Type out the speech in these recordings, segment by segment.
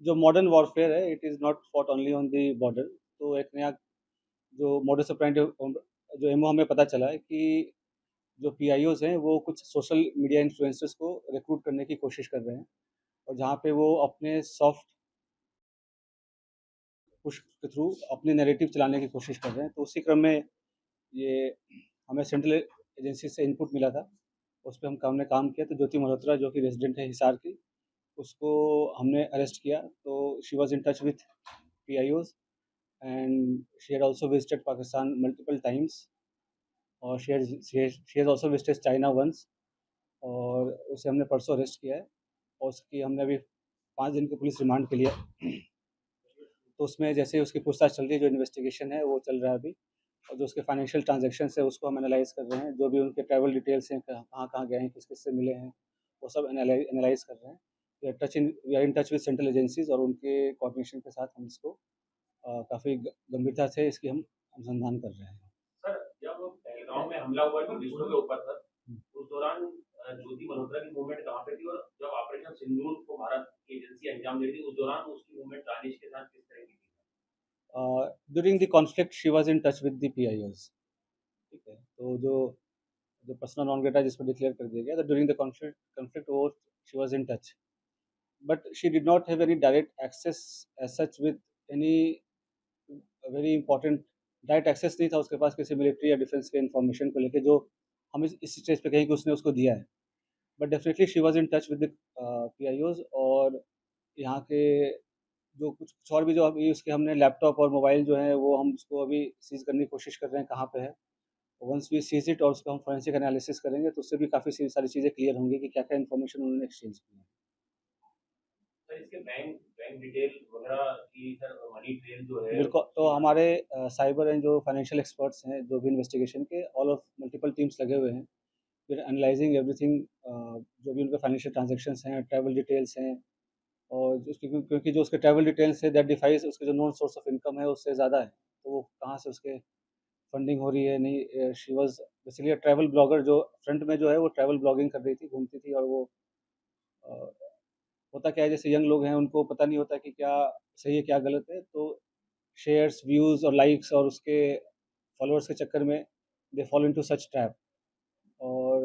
जो modern warfare है it is not fought only on the border. तो एक नया जो मॉडस ऑपरेंडी जो एमओ हमें पता चला है कि जो पीआईओज़ हैं वो कुछ सोशल मीडिया इन्फ्लुएंसर्स को रिक्रूट करने की कोशिश कर रहे हैं, और जहाँ पे वो अपने सॉफ्ट पुश के थ्रू अपनी नैरेटिव चलाने की कोशिश कर रहे हैं। तो उसी क्रम में ये हमें सेंट्रल एजेंसी से इनपुट मिला था, उस पे हमने काम किया। तो ज्योति मल्होत्रा जो कि रेजिडेंट है हिसार की, उसको हमने अरेस्ट किया। तो she was in touch with PIOs and she had also visited Pakistan multiple times, और she has also visited China once, और उसे हमने परसों अरेस्ट किया है, और उसकी हमने अभी 5 दिन की पुलिस रिमांड के लिए। तो उसमें जैसे उसकी पूछताछ चल रही है, जो इन्वेस्टिगेशन है वो चल रहा है अभी, और जो उसके फाइनेंशियल ट्रांजैक्शंस है उसको हम एनालाइज़ कर रहे हैं, जो भी उनके ट्रैवल डिटेल्स हैं, कहाँ-कहाँ गए हैं, किस-किस से मिले हैं, वो सब एनालाइज़ कर रहे हैं। We are in touch with central agencies, और उनके कोऑर्डिनेशन के साथ हम इसको काफ़ी गंभीरता से इसकी हम अनुसंधान कर रहे हैं। सर, जब पहलगाम में हमला हुआ टूरिस्टों के ऊपर सर, उस दौरान ज्योति मल्होत्रा की मूवमेंट कहाँ पे थी, और जब ऑपरेशन सिंदूर को भारत की एजेंसी अंजाम दे रही थी, उस दौरान उसकी मूवमेंट दानिश के साथ किस तरह की थी? During the conflict she was in touch with the PIOs. ठीक है? तो जो जो पर्सनल नॉन ग्रेटा जिसको डिक्लेयर कर दिया गया, तो ड्यूरिंग द कॉन्फ्लिक्ट कॉन्फ्लिक्ट वो she was in touch, but she did not have any direct access as such with any very important. Direct access नहीं था उसके पास किसी मिलिट्री या डिफेंस के इन्फॉर्मेशन को लेके, जो हम इस स्टेज पे कहें कि उसने उसको दिया है। But definitely she was in touch with the PIOs, और यहाँ के जो कुछ और भी जो अभी उसके हमने लैपटॉप और मोबाइल जो है वो हम उसको अभी सीज़ करने की कोशिश कर रहे हैं कहाँ पे है। वंस वी सीज़ इट और उसको हम फोरेंसिक एनालिसिस करेंगे, तो उससे भी काफ़ी सारी चीज़ें क्लियर होंगी कि क्या-क्या इन्फॉर्मेशन उन्होंने एक्सचेंज की है। सर, इसके बैंक बैंक डिटेल वगैरह की सर मनी ट्रेल जो है बिल्कुल, तो उसकी हमारे साइबर एंड जो फाइनेंशियल एक्सपर्ट्स हैं, जो भी इन्वेस्टिगेशन के ऑल ऑफ मल्टीपल टीम्स लगे हुए हैं। वी आर एनालाइजिंग एवरीथिंग, जो भी उनके फाइनेंशियल ट्रांज़ैक्शंस हैं, ट्रैवल डिटेल्स हैं, और क्योंकि जो उसके ट्रैवल डिटेल्स है दैट डिफाइज़ उसके जो नोन सोर्स ऑफ इनकम है उससे ज़्यादा है। तो वो कहाँ से उसके फंडिंग हो रही है, नहीं, she was basically a travel blogger, जो फ्रंट में जो है वो ट्रैवल ब्लॉगिंग कर रही थी, घूमती थी, और वो अ, होता क्या है जैसे यंग लोग हैं उनको पता नहीं होता कि क्या सही है, क्या गलत है, तो शेयर्स, व्यूज़ और लाइक्स और उसके फॉलोअर्स के चक्कर में they fall into such trap, और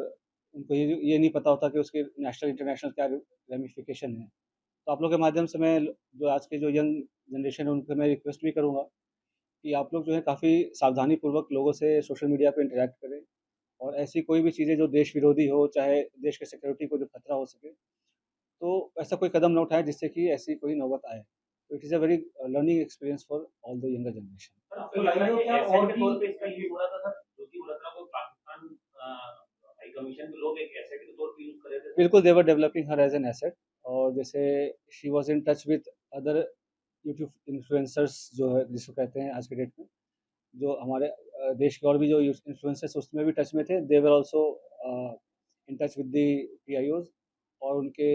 उनको ये नहीं पता होता कि उसके नेशनल इंटरनेशनल क्या रेमिफिकेशन है। तो आप लोग के माध्यम से मैं जो आज के जो यंग जनरेशन है उनसे मैं रिक्वेस्ट भी करूँगा कि आप लोग जो है काफ़ी सावधानीपूर्वक लोगों से सोशल मीडिया पे इंटरैक्ट करें, और ऐसी कोई भी चीज़ें जो देश विरोधी हो, चाहे देश के सिक्योरिटी को जो खतरा हो सके, तो ऐसा कोई कदम ना उठाएँ जिससे कि ऐसी कोई नौबत आए। तो it is a very learning experience for all the younger generation. Sir, आपको लग रहा है कि एसेट के तौर पे इसका यूज़ हो रहा था सर? ज्योति मल्होत्रा को पाकिस्तान हाई कमीशन के लोग एक एसेट के तौर पे यूज़ कर रहे थे सर? बिल्कुल, they were developing her as an asset, और जैसे she was in touch with other YouTube influencers जो है जिसको कहते हैं आज के डेट में, जो हमारे देश के और भी जो इन्फ्लुएंसर्स उसमें भी टच में थे, they were also in touch with the PIOs, और उनके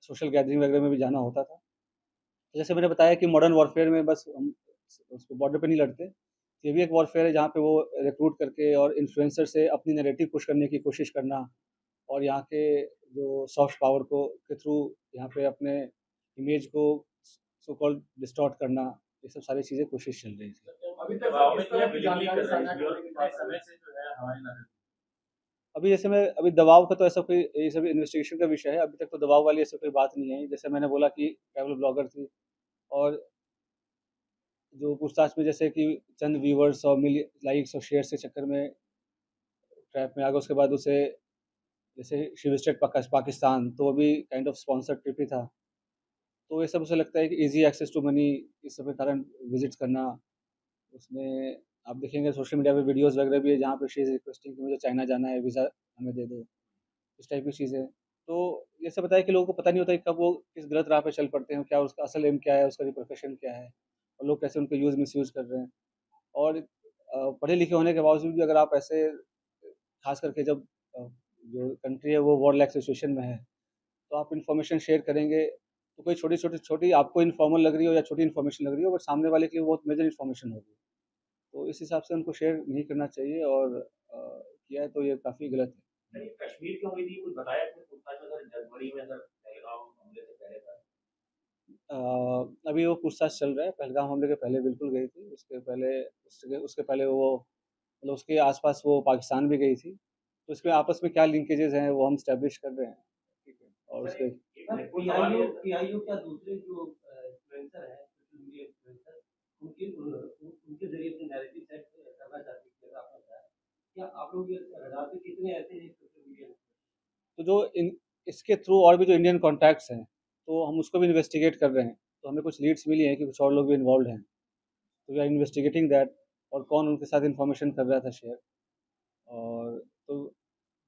सोशल गैदरिंग वगैरह में भी जाना होता था। तो जैसे मैंने बताया कि मॉडर्न वॉरफेयर में बस हम उसपे बॉर्डर पे नहीं लड़ते। ये भी एक वॉरफेयर है जहाँ पे वो रिक्रूट करके और इन्फ्लुएंसर से अपनी नैरेटिव पुश करने की कोशिश करना, और यहाँ के जो सॉफ्ट पावर को के थ्रू यहाँ पे अपने इमेज को सो कॉल्ड डिस्टॉर्ट करना, ये सब सारी चीज़ें कोशिश चल रही थी। अभी तक दबाव में किस तरह की जानकारी साझा कर रही है समय से जो है हमारी नजर? अभी जैसे मैं अभी दबाव का तो ऐसा कोई, ये सब इन्वेस्टिगेशन का विषय है, अभी तक तो दबाव वाली ऐसी कोई बात नहीं आई। जैसे मैंने बोला कि ट्रैवल ब्लॉगर थी, और जो पूछताछ में जैसे कि चंद व्यूअर्स और लाइक्स और शेयर्स के चक्कर में ट्रैप में आ गए, उसके बाद उसे जैसे शी विजिटेड पाकिस्तान, तो वो भी काइंड ऑफ स्पॉन्सर्ड ट्रिप ही था। तो ये सब उसे लगता है कि ईज़ी एक्सेस टू मनी, इस सब के कारण विज़िट्स करना। उसमें आप देखेंगे सोशल मीडिया पे वीडियोज़ वगैरह भी है जहाँ पे शी इज़ रिक्वेस्टिंग कि मुझे चाइना जाना है, वीज़ा हमें दे दो, इस टाइप की चीज़ें। तो ये सब बताया कि लोगों को पता नहीं होता कि कब वो किस गलत राह पे चल पड़ते हैं, क्या उसका असल एम क्या है, उसका प्रोफेशन क्या है, और लोग कैसे उनको मिसयूज़ कर रहे हैं। और पढ़े लिखे होने के बावजूद भी अगर आप ऐसे, खास करके जब जो कंट्री है वो वॉर लाइक सिचुएशन में है, तो आप इन्फॉर्मेशन शेयर करेंगे, तो कोई छोटी आपको इन्फॉर्मल लग रही हो या छोटी इन्फॉर्मेशन लग रही हो, बट सामने वाले के लिए बहुत मेजर इन्फॉर्मेशन होगी। तो इस हिसाब से उनको शेयर नहीं करना चाहिए, और किया है तो ये काफ़ी गलत है। सर, ये कश्मीर क्यों हुई थी? कुछ बताया इसमें पूछताछ में सर? जनवरी में सर पहलगाम हमले से पहले था। अ, अभी वो पूछताछ चल रहा है, पहलगाम हमले के पहले बिल्कुल गई थी, उसके पहले वो मतलब उसके आस-पास वो पाकिस्तान भी गई थी, तो इसमें आपस में क्या लिंकेजेज़ हैं वो हम एस्टेब्लिश कर रहे हैं, ठीक है? और सर उसके एक और सवाल ये पीआईओ क्या दूसरे जो इन्फ्लुएंसर हैं, सोशल मीडिया इन्फ्लुएंसर, उनके ज़रिए अपने नैरेटिव सेट करना चाहते हैं, जैसा आपने बताया। क्या आप लोग ये रडार पे कितने ऐसे हैं सोशल मीडिया? तो जो इन इसके थ्रू और भी जो इंडियन कॉन्टैक्ट्स हैं, तो हम उसको भी इन्वेस्टिगेट कर रहे हैं। तो हमें कुछ लीड्स मिली हैं कि कुछ और लोग भी इन्वॉल्व्ड हैं। तो वी आर इन्वेस्टिगेटिंग दैट और कौन उनके साथ इन्फॉर्मेशन कर रहा था शेयर। और तो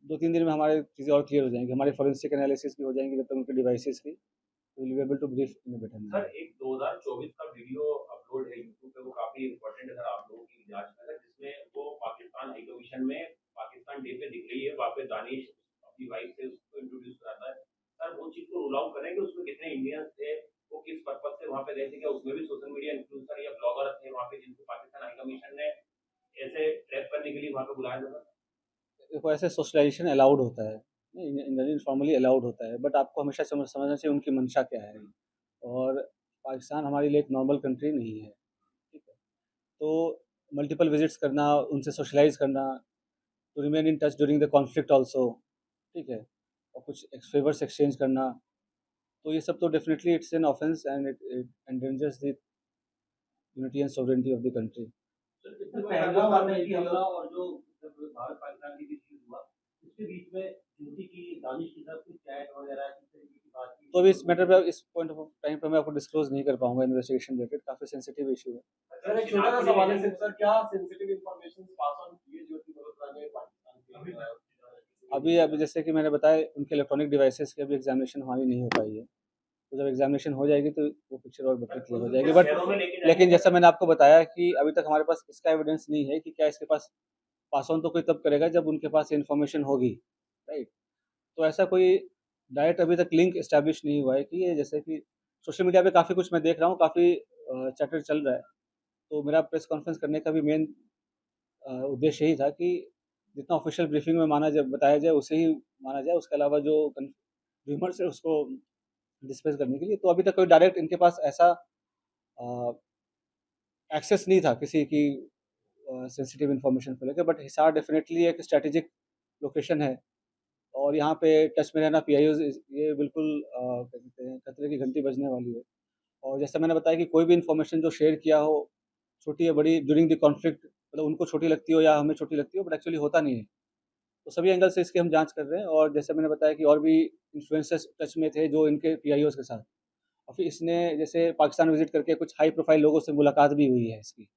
2-3 दिन में हमारी चीज़ें और क्लियर हो जाएँगी। हमारी फोरेंसिक एनालिसिस भी हो जाएँगी जब तक उनके डिवाइसेज़ की। We will be able to brief in a better sir manner. एक 2024 का वीडियो अपलोड है यूट्यूब पे, वो काफी इंपॉर्टेंट है सर आप लोगों की जांच में, जिसमें वो पाकिस्तान हाई कमीशन में पाकिस्तान डे पे दिख रही है, वहाँ पे दानिश अपनी वाइफ से उसको इंट्रोड्यूस कराता है। सर वो चीज को रूल आउट करें कि उसमें कितने इंडियंस थे, वो किस पर्पज से वहाँ पे गए थे, क्या उसमें भी सोशल मीडिया इन्फ्लुएंसर या ब्लॉगर थे वहाँ पे जिनको पाकिस्तान हाई कमीशन ने ऐसे ट्रैप करने के लिए वहाँ पे बुलाया था? देखो ऐसे सोशलाइज़ेशन अलाउड होता है, नहीं इनफॉर्मली अलाउड होता है, बट आपको हमेशा समझना चाहिए उनकी मंशा क्या है। और पाकिस्तान हमारे लिए एक नॉर्मल कंट्री नहीं है, ठीक है? तो मल्टीपल विज़िट्स करना, उनसे सोशलाइज़ करना, to remain in touch during the conflict also, ठीक है? और कुछ फेवर्स एक्सचेंज करना, तो ये सब तो definitely it's an offence and it endangers the unity and sovereignty of the country. Sir इससे पहलगाम आतंकी हमला और जो जब भारत पाकिस्तान के बीच युद्ध हुआ, उसके बीच में ज्योति की दानिश के साथ कुछ चैट वगैरह किस तरीके की बातचीत तो हुई अभी और इस मैटर पे इस पॉइंट ऑफ टाइम पे मैं आपको डिस्क्लोज़ नहीं कर पाऊँगा इन्वेस्टिगेशन रिलेटेड, काफ़ी सेंसिटिव इश्यू है। सर एक छोटा सा सवाल है सर, क्या सेंसिटिव इंफॉर्मेशन पास ऑन किए ज्योति मल्होत्रा ने पाकिस्तान के अभी जैसे कि मैंने बताया उनके इलेक्ट्रॉनिक डिवाइसेज़ की अभी एग्ज़ामिनेशन हमारी नहीं हो पाई है। तो जब एग्ज़ामिनेशन हो जाएगी तो वो पिक्चर और बेटर क्लियर हो जाएगी। बट लेकिन जैसा मैंने आपको बताया कि अभी तक हमारे पास इसका एविडेंस नहीं है कि क्या इसके पास पास ऑन तो कोई तब करेगा जब उनके पास इन्फॉर्मेशन होगी, राइट? तो ऐसा कोई डायरेक्ट अभी तक लिंक एस्टैब्लिश नहीं हुआ है कि ये जैसे कि सोशल मीडिया पे काफ़ी कुछ मैं देख रहा हूँ, काफ़ी चैटर चल रहा है। तो मेरा प्रेस कॉन्फ्रेंस करने का भी मेन उद्देश्य यही था कि जितना ऑफ़िशियल ब्रीफिंग में माना जाए बताया जाए उसे ही माना जाए, उसके अलावा जो र्यूमर्स है उसको डिस्पेस करने के लिए। तो अभी तक कोई डायरेक्ट इनके पास ऐसा अ, एक्सेस नहीं था किसी की सेंसिटिव इन्फॉर्मेशन को लेके, बट हिसार डेफ़िनेटली एक स्ट्रैटेजिक लोकेशन है और यहाँ पे टच में रहना पीआईओज़ ये बिल्कुल क्या कहते हैं खतरे की घंटी बजने वाली है। और जैसा मैंने बताया कि कोई भी इन्फॉर्मेशन जो शेयर किया हो, छोटी या बड़ी ड्यूरिंग द कॉन्फ्लिक्ट मतलब उनको छोटी लगती हो या हमें छोटी लगती हो, बट एक्चुअली होता नहीं है। तो सभी एंगल से इसकी हम जाँच कर रहे हैं और जैसे मैंने बताया कि और भी इन्फ्लुएंसर्स टच में थे जो इनके पीआईओज़ के साथ। और फिर इसने जैसे पाकिस्तान विज़िट करके कुछ हाई प्रोफ़ाइल लोगों से मुलाकात भी हुई है इसकी।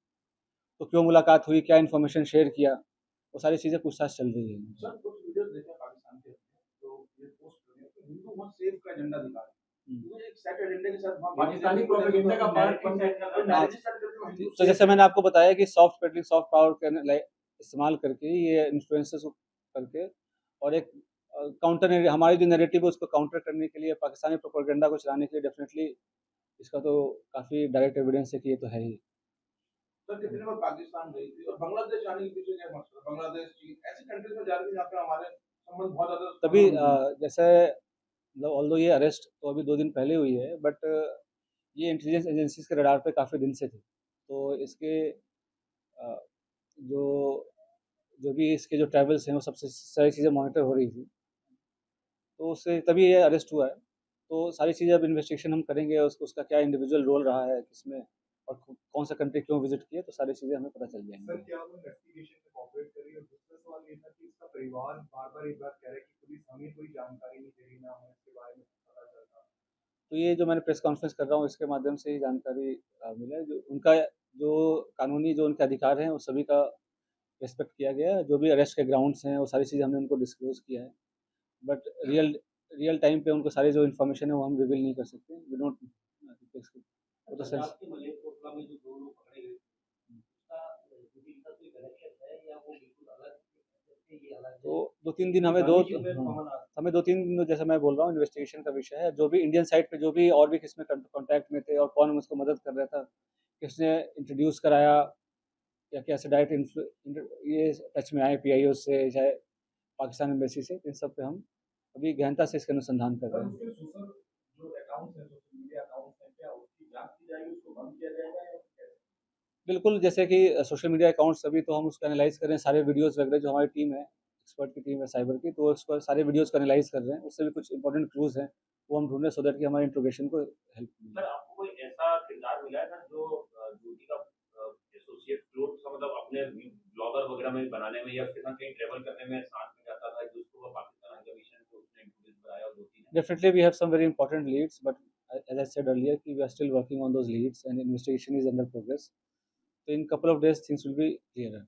तो क्यों मुलाकात हुई, क्या इन्फॉर्मेशन शेयर किया, वो सारी चीज़ें पूछताछ चल रही है। सर कुछ वीडियोस देखे पाकिस्तान के तो ये पोस्ट कर रहे हैं कि हिंदू मत सेव का एजेंडा दिखा रहे हैं। तो ये एक सेट एजेंडा के साथ वहाँ पाकिस्तानी प्रोपेगेंडा का पार्ट बन गया। हाँ, नैरेटिव सेट करके हिंदू तो जैसे मैंने आपको बताया कि सॉफ्ट पेडलिंग, सॉफ्ट पावर का इस्तेमाल करके ये इन्फ्लुएंसर्स को करके और एक काउंटर हमारी जो नैरेटिव है उसको काउंटर करने के लिए पाकिस्तानी प्रोपेगेंडा को चलाने के लिए डेफिनेटली इसका तो काफ़ी डायरेक्ट एविडेंस है कि ये तो है ही। सर कितने बार पाकिस्तान गई थी और बांग्लादेश जाने के पीछे क्या मकसद है? बांग्लादेश, चीन ऐसी कंट्रीज में जा रही थी जहाँ पे हमारे संबंध बहुत ज्यादा तभी स्ट्रांग हैं। जैसे मतलब ऑल्दो ये अरेस्ट तो अभी 2 दिन पहले हुई है, बट ये इंटेलिजेंस एजेंसीज़ के रडार पे काफ़ी दिन से थी। तो इसके अ, जो जो भी इसके जो ट्रैवल्स हैं वो सबसे सारी चीज़ें मॉनिटर हो रही थी। तो उससे तभी ये अरेस्ट हुआ है। तो सारी चीज़ें अब इन्वेस्टिगेशन हम करेंगे, उसका क्या इंडिविजुअल रोल रहा है किसमें और कौन सा कंट्री क्यों विज़िट किया, तो सारी चीज़ें हमें पता चल सर जाएँगी। क्या वो इन्वेस्टिगेशन में कोऑपरेट कर रही है? और दूसरा सवाल ये था कि इसका परिवार बार-बार एक बात कह रहा है कि पुलिस हमें कोई जानकारी नहीं दे रही, ना हमें इसके बारे में कुछ पता चलता। तो ये जो मैंने प्रेस कॉन्फ्रेंस कर रहा हूँ इसके माध्यम से ही जानकारी मिला है। जो उनका जो कानूनी जो उनके अधिकार हैं, वो सभी का रिस्पेक्ट किया गया है। जो भी अरेस्ट के ग्राउंड्स हैं, वो सारी चीज़ें हमने उनको डिस्क्लोज़ किया है। बट रियल रियल टाइम पे उनको सारी जो इन्फॉर्मेशन है वो हम रिवील नहीं कर सकते। वी डोंट वो तो सेंस पंजाब के मलेरकोटला में जो 2 लोग पकड़े गए, उसका किसी के साथ कोई कनेक्शन है या वो बिल्कुल अलग है, ये अलग है? तो 2-3 दिन हमें दानिश उमर कमल हाँ, हमें 2-3 दिन जैसा मैं बोल रहा हूँ इन्वेस्टिगेशन का विषय है। जो भी इंडियन साइड पे जो भी और भी किसमें कॉन्टैक्ट में थे और कौन उसको मदद कर रहा था, किसने इंट्रोड्यूस कराया या कैसे डायरेक्ट ये टच में आए पीआईओ से चाहे पाकिस्तान एम्बेसी से, इन सब पे हम अभी गहनता से इसका अनुसंधान कर सर रहे हैं। उसके सोशल जो अकाउंट्स हैं, सोशल मीडिया अकाउंट्स हैं, क्या जाएगी उसको बंद किया जाएगा या कैसे? बिल्कुल, जैसे कि सोशल मीडिया अकाउंट्स अभी तो हम उसको एनालाइज़ कर रहे हैं, सारे वीडियोज़ वगैरह जो हमारी टीम है, एक्सपर्ट की टीम है साइबर की, तो उसको सारे वीडियोज़ को एनालाइज़ कर रहे हैं। उससे भी कुछ इंपॉर्टेंट क्लूज़ हैं, वो हम ढूँढ रहे हैं सो दैट कि हमारे इंट्रोगेशन को हेल्प मिले। सर आपको कोई ऐसा किरदार मिला है सर जो ज्योति का एसोसिएट क्लोज सा मतलब अपने ब्लॉगर वगैरह में बनाने में या उसके साथ कहीं ट्रैवल करने में साथ में जाता था जिसको वो पाकिस्तान हाई कमीशन को उसने इंट्रोड्यूस कराया और ज्योति ने? Definitely, we have some very important leads, but as I said earlier, we are still working on those leads and investigation is under progress. So in couple of days, things will be clearer.